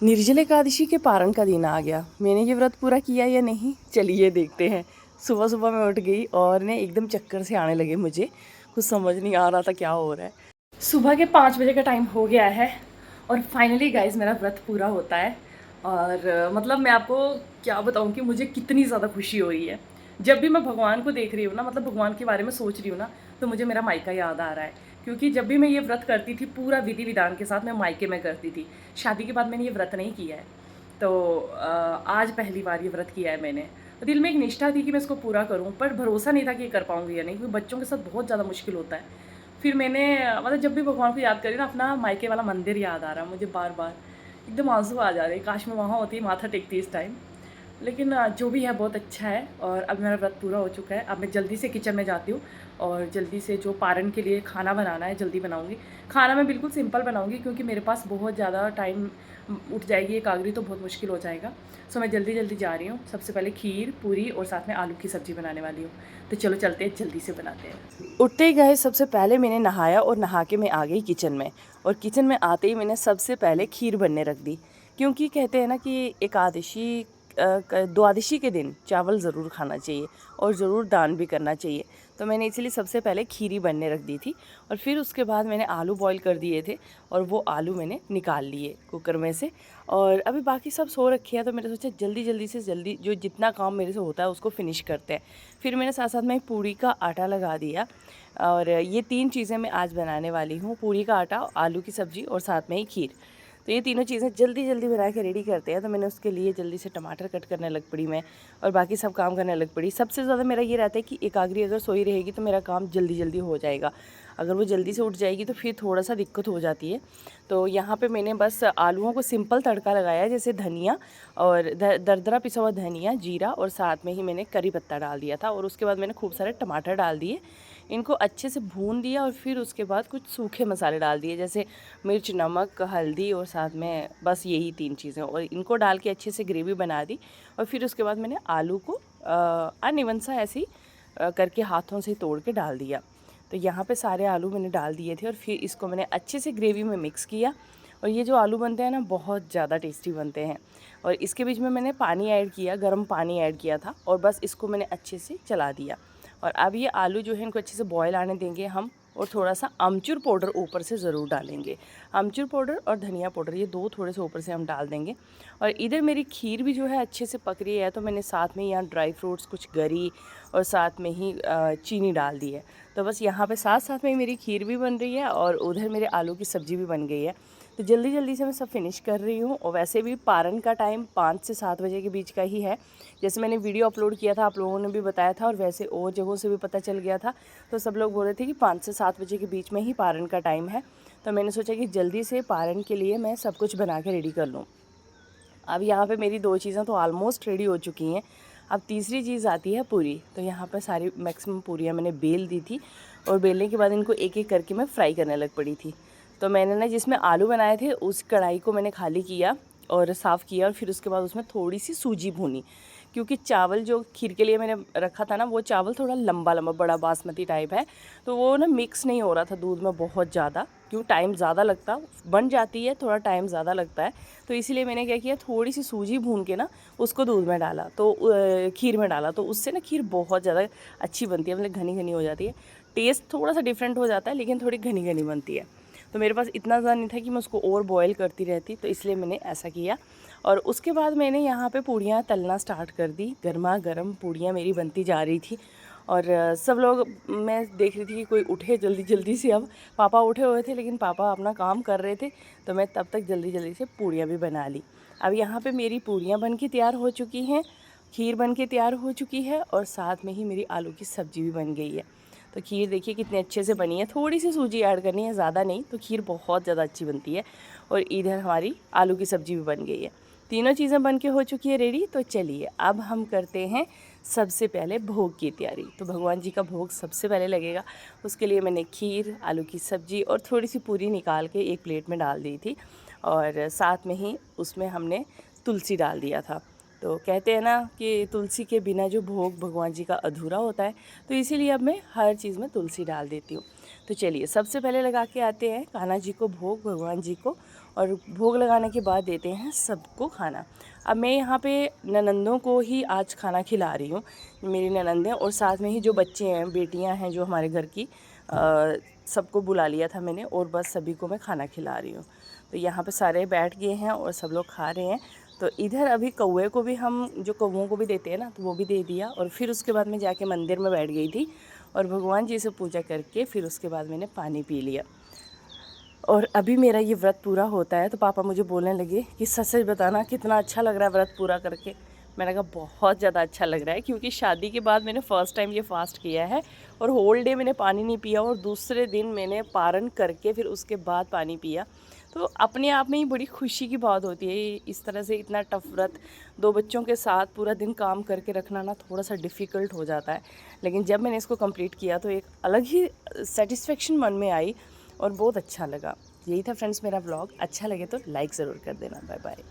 निर्जल एकादशी के पारण का दिन आ गया। मैंने ये व्रत पूरा किया या नहीं, चलिए देखते हैं। सुबह सुबह मैं उठ गई और ने एकदम चक्कर से आने लगे मुझे। कुछ समझ नहीं आ रहा था क्या हो रहा है। सुबह के 5 बजे का टाइम हो गया है और फाइनली गाइस मेरा व्रत पूरा होता है। और मतलब मैं आपको क्या बताऊँ कि मुझे कितनी ज़्यादा खुशी हो रही है। जब भी मैं भगवान को देख रही हूँ ना, मतलब भगवान के बारे में सोच रही हूँ ना, तो मुझे मेरा मायका याद आ रहा है। क्योंकि जब भी मैं ये व्रत करती थी पूरा विधि विधान के साथ मैं मायके में करती थी। शादी के बाद मैंने ये व्रत नहीं किया है, तो आज पहली बार ये व्रत किया है मैंने। दिल में एक निष्ठा थी कि मैं इसको पूरा करूं, पर भरोसा नहीं था कि ये कर पाऊंगी या नहीं, क्योंकि बच्चों के साथ बहुत ज़्यादा मुश्किल होता है। फिर मैंने मतलब जब भी भगवान को याद करी ना, अपना मायके वाला मंदिर याद आ रहा मुझे बार बार। एकदम आंसू आ जा रहे, काश मैं वहाँ होती, माथा टेकती इस टाइम। लेकिन जो भी है बहुत अच्छा है। और अब मेरा व्रत पूरा हो चुका है। अब मैं जल्दी से किचन में जाती हूँ और जल्दी से जो पारण के लिए खाना बनाना है जल्दी बनाऊँगी। खाना मैं बिल्कुल सिंपल बनाऊँगी, क्योंकि मेरे पास बहुत ज़्यादा टाइम उठ जाएगी, एकागरी तो बहुत मुश्किल हो जाएगा। सो मैं जल्दी जल्दी जा रही हूँ। सबसे पहले खीर पूरी और साथ में आलू की सब्ज़ी बनाने वाली हूँ। तो चलो चलते हैं, जल्दी से बनाते हैं। उठते ही गए सबसे पहले मैंने नहाया और नहा के मैं आ गई किचन में। और किचन में आते ही मैंने सबसे पहले खीर बनने रख दी। क्योंकि कहते हैं ना कि एकादशी द्वादशी के दिन चावल ज़रूर खाना चाहिए और ज़रूर दान भी करना चाहिए। तो मैंने इसीलिए सबसे पहले खीरी बनने रख दी थी। और फिर उसके बाद मैंने आलू बॉईल कर दिए थे और वो आलू मैंने निकाल लिए कुकर में से। और अभी बाकी सब सो रखे हैं, तो मैंने सोचा जल्दी जल्दी से जल्दी जो जितना काम मेरे से होता है उसको फिनिश करते हैं। फिर मैंने साथ साथ में पूड़ी का आटा लगा दिया। और ये 3 चीज़ें मैं आज बनाने वाली हूँ, पूड़ी का आटा, आलू की सब्ज़ी और साथ में ही खीर। तो ये तीनों चीज़ें जल्दी जल्दी बना के रेडी करते हैं। तो मैंने उसके लिए जल्दी से टमाटर कट करने लग पड़ी मैं, और बाकी सब काम करने लग पड़ी। सबसे ज़्यादा मेरा ये रहता है कि एकाग्री अगर सोई रहेगी तो मेरा काम जल्दी जल्दी हो जाएगा। अगर वो जल्दी से उठ जाएगी तो फिर थोड़ा सा दिक्कत हो जाती है। तो यहाँ पे मैंने बस आलूओं को सिंपल तड़का लगाया, जैसे धनिया और दरदरा पिसा हुआ धनिया, जीरा, और साथ में ही मैंने करी पत्ता डाल दिया था। और उसके बाद मैंने खूब सारे टमाटर डाल दिए, इनको अच्छे से भून दिया। और फिर उसके बाद कुछ सूखे मसाले डाल दिए, जैसे मिर्च, नमक, हल्दी, और साथ में बस यही 3 चीज़ें, और इनको डाल के अच्छे से ग्रेवी बना दी। और फिर उसके बाद मैंने आलू को अनइवन सा ऐसे ही करके हाथों से तोड़ के डाल दिया। तो यहाँ पे सारे आलू मैंने डाल दिए थे और फिर इसको मैंने अच्छे से ग्रेवी में मिक्स किया। और ये जो आलू बनते हैं ना, बहुत ज़्यादा टेस्टी बनते हैं। और इसके बीच में मैंने पानी ऐड किया, गर्म पानी ऐड किया था, और बस इसको मैंने अच्छे से चला दिया। और अब ये आलू जो है इनको अच्छे से बॉयल आने देंगे हम। और थोड़ा सा अमचूर पाउडर ऊपर से ज़रूर डालेंगे। अमचूर पाउडर और धनिया पाउडर, ये 2 थोड़े से ऊपर से हम डाल देंगे। और इधर मेरी खीर भी जो है अच्छे से पक रही है, तो मैंने साथ में यहाँ ड्राई फ्रूट्स, कुछ गरी, और साथ में ही चीनी डाल दी है। तो बस यहाँ पे साथ साथ में मेरी खीर भी बन रही है और उधर मेरे आलू की सब्ज़ी भी बन गई है। तो जल्दी जल्दी से मैं सब फिनिश कर रही हूँ। और वैसे भी पारण का टाइम 5 से 7 बजे के बीच का ही है। जैसे मैंने वीडियो अपलोड किया था, आप लोगों ने भी बताया था, और वैसे और जगहों से भी पता चल गया था। तो सब लोग बोल रहे थे कि 5 से 7 बजे के बीच में ही पारण का टाइम है। तो मैंने सोचा कि जल्दी से पारण के लिए मैं सब कुछ बना के रेडी कर लूँ। अब यहाँ पे मेरी 2 चीज़ें तो ऑलमोस्ट रेडी हो चुकी हैं। अब तीसरी चीज़ आती है पूरी। तो यहाँ पर सारी मैक्सिमम पूरियाँ मैंने बेल दी थी, और बेलने के बाद इनको एक एक करके मैं फ्राई करने लग पड़ी थी। तो मैंने ना जिसमें आलू बनाए थे उस कढ़ाई को मैंने खाली किया और साफ़ किया, और फिर उसके बाद उसमें थोड़ी सी सूजी भूनी। क्योंकि चावल जो खीर के लिए मैंने रखा था ना, वो चावल थोड़ा लंबा लंबा बड़ा बासमती टाइप है, तो वो ना मिक्स नहीं हो रहा था दूध में बहुत ज़्यादा। क्यों, टाइम ज़्यादा लगता, बन जाती है, थोड़ा टाइम ज़्यादा लगता है। तो इसीलिए मैंने क्या किया, थोड़ी सी सूजी भून के ना उसको दूध में डाला, तो खीर में डाला। तो उससे ना खीर बहुत ज़्यादा अच्छी बनती है, मतलब घनी घनी हो जाती है। टेस्ट थोड़ा सा डिफरेंट हो जाता है, लेकिन थोड़ी घनी घनी बनती है। तो मेरे पास इतना ज़्यादा नहीं था कि मैं उसको और बॉयल करती रहती, तो इसलिए मैंने ऐसा किया। और उसके बाद मैंने यहाँ पे पूड़ियाँ तलना स्टार्ट कर दी। गर्मा गर्म पूड़ियाँ मेरी बनती जा रही थी। और सब लोग, मैं देख रही थी कि कोई उठे जल्दी जल्दी से। अब पापा उठे हुए थे, लेकिन पापा अपना काम कर रहे थे, तो मैं तब तक जल्दी जल्दी से पूड़ियाँ भी बना ली। अब यहाँ पे मेरी पूड़ियाँ बन के तैयार हो चुकी हैं, खीर बन के तैयार हो चुकी है, और साथ में ही मेरी आलू की सब्ज़ी भी बन गई है। तो खीर देखिए कितने अच्छे से बनी है। थोड़ी सी सूजी ऐड करनी है, ज़्यादा नहीं, तो खीर बहुत ज़्यादा अच्छी बनती है। और इधर हमारी आलू की सब्ज़ी भी बन गई है। तीनों चीज़ें बन के हो चुकी है रेडी। तो चलिए अब हम करते हैं सबसे पहले भोग की तैयारी। तो भगवान जी का भोग सबसे पहले लगेगा। उसके लिए मैंने खीर, आलू की सब्ज़ी और थोड़ी सी पूरी निकाल के एक प्लेट में डाल दी थी, और साथ में ही उसमें हमने तुलसी डाल दिया था। तो कहते हैं ना कि तुलसी के बिना जो भोग भगवान जी का अधूरा होता है, तो इसीलिए अब मैं हर चीज़ में तुलसी डाल देती हूँ। तो चलिए सबसे पहले लगा के आते हैं कान्हा जी को भोग, भगवान जी को। और भोग लगाने के बाद देते हैं सबको खाना। अब मैं यहाँ पे ननंदों को ही आज खाना खिला रही हूँ, मेरी ननंदें और साथ में ही जो बच्चे हैं, बेटियाँ हैं जो हमारे घर की, सबको बुला लिया था मैंने और बस सभी को मैं खाना खिला रही हूँ। तो यहाँ पे सारे बैठ गए हैं और सब लोग खा रहे हैं। तो इधर अभी कौवे को भी हम जो कौवों को भी देते हैं ना, तो वो भी दे दिया और फिर उसके बाद मैं जाके मंदिर में बैठ गई थी और भगवान जी से पूजा करके फिर उसके बाद मैंने पानी पी लिया। और अभी मेरा ये व्रत पूरा होता है तो पापा मुझे बोलने लगे कि सच सच बताना कितना अच्छा लग रहा है व्रत पूरा करके। मैंने कहा बहुत ज़्यादा अच्छा लग रहा है, क्योंकि शादी के बाद मैंने फ़र्स्ट टाइम ये फ़ास्ट किया है और होल डे मैंने पानी नहीं पिया और दूसरे दिन मैंने पारण करके फिर उसके बाद पानी पिया। तो अपने आप में ही बड़ी खुशी की बात होती है। इस तरह से इतना टफ व्रत 2 बच्चों के साथ पूरा दिन काम करके रखना ना थोड़ा सा डिफ़िकल्ट हो जाता है, लेकिन जब मैंने इसको कंप्लीट किया तो एक अलग ही सेटिस्फेक्शन मन में आई और बहुत अच्छा लगा। यही था फ्रेंड्स मेरा व्लॉग। अच्छा लगे तो लाइक ज़रूर कर देना। Bye bye.